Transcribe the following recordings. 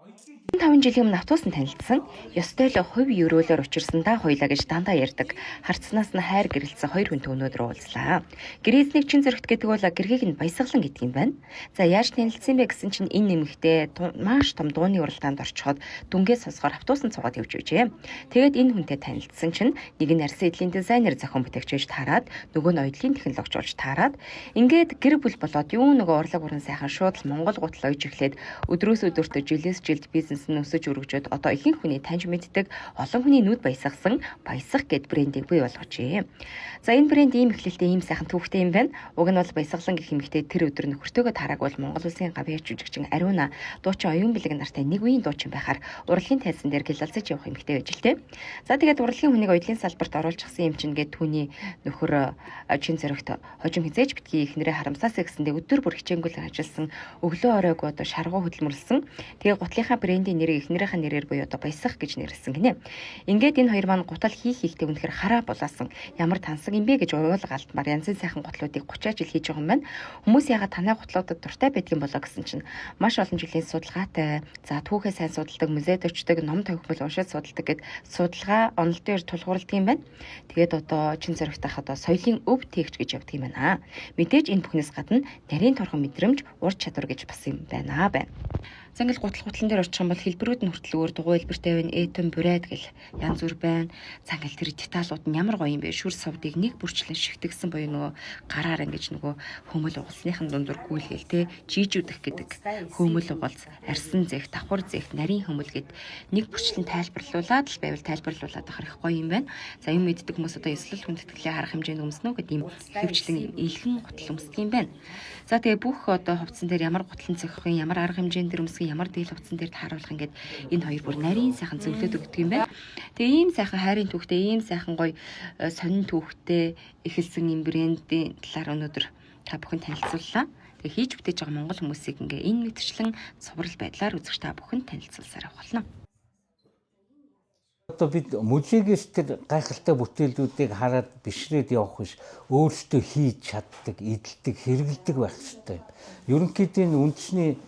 5 жилийн өмнө автобусанд танилцсан, ёстой л хувь өрөөлөөр учирсандаа хоёлаа гэж дандаа ярьдаг. Харцнаас нь хайр гэрэлцсэн хоёр хүнтэй өнөөдөр уулзлаа. Гэрээсник чин зөрөгт гэдэг бол гэргийг нь баясгалан гэдэг юм байна. За яаж танилцсан бэ гэсэн чинь энэ нэмэгтэй маш том дууны уралдаанд орчход дүнгээ сонсохоор автобусанд суугаад явж байжээ. Тэгээд энэ хүнтэй танилцсан чинь нэг нь арьсан эдлийн дизайнер зохион бүтээгч таарад, нөгөө нь оюутлын технологич болж таарад. Ингээд гэр бүл болоод юу нөгөө урлаг бүрэн сайхан шууд Монгол гутал ойж эхлээд өдрөөс өдөртөө жилээс жилд бизнес өсөж өргөжөд одоо ихэнх хүний таньж мэддэг олон хүний нүд баясгасан баясах гэд брендийг бий болгожээ. За энэ брэнд ийм эхлэлтэй ийм сайхан түүхтэй юм байна. Уг нь бол баясгалан гэх юмхтэй тэр өдөр нөхөртөөгөө тараагүй бол Монгол Улсын гавьяа жүжигчин Ариуна дуучин оюун бэлэг нартай нэг үеийн дуучин байхаар урлагийн тайзан дээр гэлэлцэж явах юмхтэй байж л тээ. За тэгээд урлагийн хүнийг оюутлын салбарт оруулчихсан юм чинь гээд түүний нөхөр чин зөрөгт хожим хизээж битгий ихнэрээ харамсаасаа гэсэндээ өдөр бүр хичээнгүйл ажилласан өглөө оройг одоо шаргуу хөдөлмөрлсөн. Тэгээ гутлынхаа брендийн нэрийг эхнэрийнхээ нэрээр буюу одоо баясах гэж нэрлсэн гинэ. Ингээд энэ хоёр маань гутал хийхдээ үнэхээр хараа булаасан ямар тансаг юм бэ гэж уулгалдмаар янзын сайхан гутлуудыг 30 жил хийж байгаа юм байна. Хүмүүс яагаад танай гутлуудад дуртай байдгийн болоо гэсэн чинь маш олон жилийн судалгаатай. За түүхээ сайн судалдаг, музейд очдог, ном тавхимал уншаад судалдаг гэд судалгаа онол дээр тулгуурладаг юм байна. Тэгээд одоо чин зөрөгтөх одоо соёлын өв тээгч гэж явдаг юм байна. Мэдээж энэ бүхнээс гадна нарийн торгон мэдрэмж, ур чадвар гэж бас юм байна. За ингээл гутлан дээр очих юм бол хэлбэрүүд нь хүртэл өөр дугуй хэлбэртэй байна. Этэн бүрээд гэл янз бүр байна. За ингээл тэр деталууд нь ямар гоё юм бэ? Шүр савдыг нэг бүрчлэн шигтгсэн буюу нөгөө гараар ингэж нөгөө хөмөл угалсныхын дундуур гүйлгээл те жижүүдэх гэдэг хөмөл угалс, арьсан зэх, давхар зэх, нарийн хөмөл гэд нэг бүрчлэн тайлбарлуулаад л байвал тайлбарлуулаад ахах их гоё юм байна. За юм мэддэг хүмүүс одоо ёслол хүндэтгэлээ харах хэмжээнд өмснө гэдэг ийм хөвчлэн илхэн гутал өмсдөг юм байна. За тэгээ бүх одоо хувцсан дээр ямар гутлан зохих юм, ямар арга хэмжээнд дээр өмсөх, ямар дийл хувцсан дээр тааруулах ингээд энэ хоёр бүр нарийн сайхан зөвлөд өгдөг юм байна. Тэгээ ийм сайхан хайрын түүхтэй, ийм сайхан гоё сонин түүхтэй эхэлсэн юм брендийн талаар өнөөдөр та бүхэн танилцууллаа. Тэгээ хийж бүтээж байгаа монгол хүмүүсийг ингээ энэ мэтчлэн цуврал байдлаар үзэж та бүхэн танилцуулсаар явах болно. Одоо бид музейгээс тэр гайхалтай бүтээлүүдийг хараад бишрээд явах биш, өөрсдөө хийж чаддаг, эдэлдэг, хэрэгэлдэг байх хэрэгтэй. Ерөнхийдөө үндэсний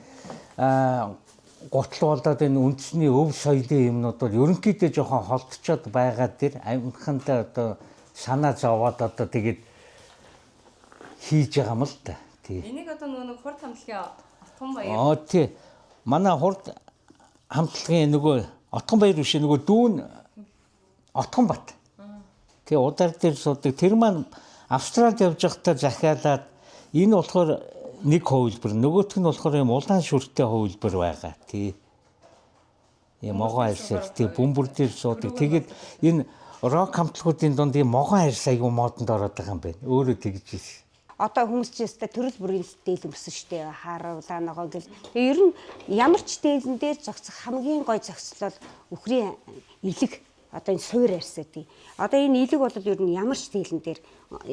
гутал болоод энэ үндэсний өв соёлын юмнууд бол ерөнхийдөө жоохон холдчоод байгаа тэр амхандаа одоо санаа зовоод одоо тэгээд хийж байгаа юм л та. Тий. Энийг одоо нөгөө хурд хамтлагийн отгон баяр. Тий. Манай хурд хамтлагийн нөгөө Отгон баяр биш нөгөө дүүн Отгон бат. Тэгээ удар дээр суудаг. Тэр маань Австралид явж байхдаа захиалаад энэ болохоор нэг хувилбар, нөгөөх нь болохоор юм улаан шүртэй хувилбар байгаа. Тий. Ийм могон арьсаар тий бөмбөр дээр суудаг. Тэгээд энэ рок хамтлагуудын дунд ийм могон арьс аягүй модонд ороод байгаа юм байна. Өөрөө тэгж ийш. Одоо хүмүүс ч ястай төрөл бүрийн дээл өмсөн штэ харуулаа ногоо гэл. Тэгээ ер нь ямар ч дээлэн дээр зогсох хамгийн гой зогслол өхрийн илэг одоо энэ суур арьс гэдэг. Одоо энэ илэг бол ер нь ямар ч дээлэн дээр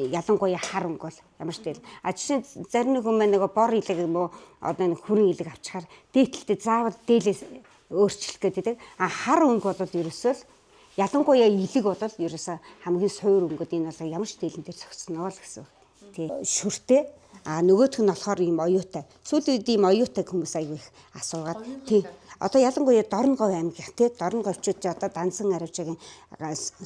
ялангуяа хар өнгө бол ямар ч дээл. Жишээ нь зарим нэг хүмүүс нөгөө бор илэг юм уу одоо энэ хүрэн илэг авчихаар дээдлэлтэй заавал дээлээс өөрчлөх гэдэг. Хар өнгө бол ерөөсөө ялангуяа илэг бол ерөөсөө хамгийн суур өнгөд энэ бол ямар ч дээлэн дээр зогсноо л гэсэн. Шүртэй нөгөөх нь болохоор ийм оюутай. Сүүлийн үед ийм оюутай хүмүүс аягүй их асуугаад тий. Одоо ялангуяа Дорноговь аймгийнх тий Дорноговьчууд одоо Дансан аривчгийн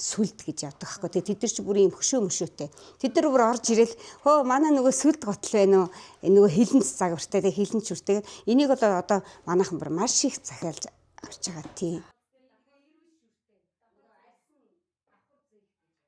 сүлд гэж явдаг байхгүй тий. Тэд нар ч бүр ийм хөшөө мөшөөтэй. Тэд нар бүр орж ирэл хөө манай нөгөө сүлд готл байна уу? Нөгөө хилэнц загвартай тий хилэнц шүртэй. Энийг одоо манайхан бүр маш их захиалж авч байгаа тий.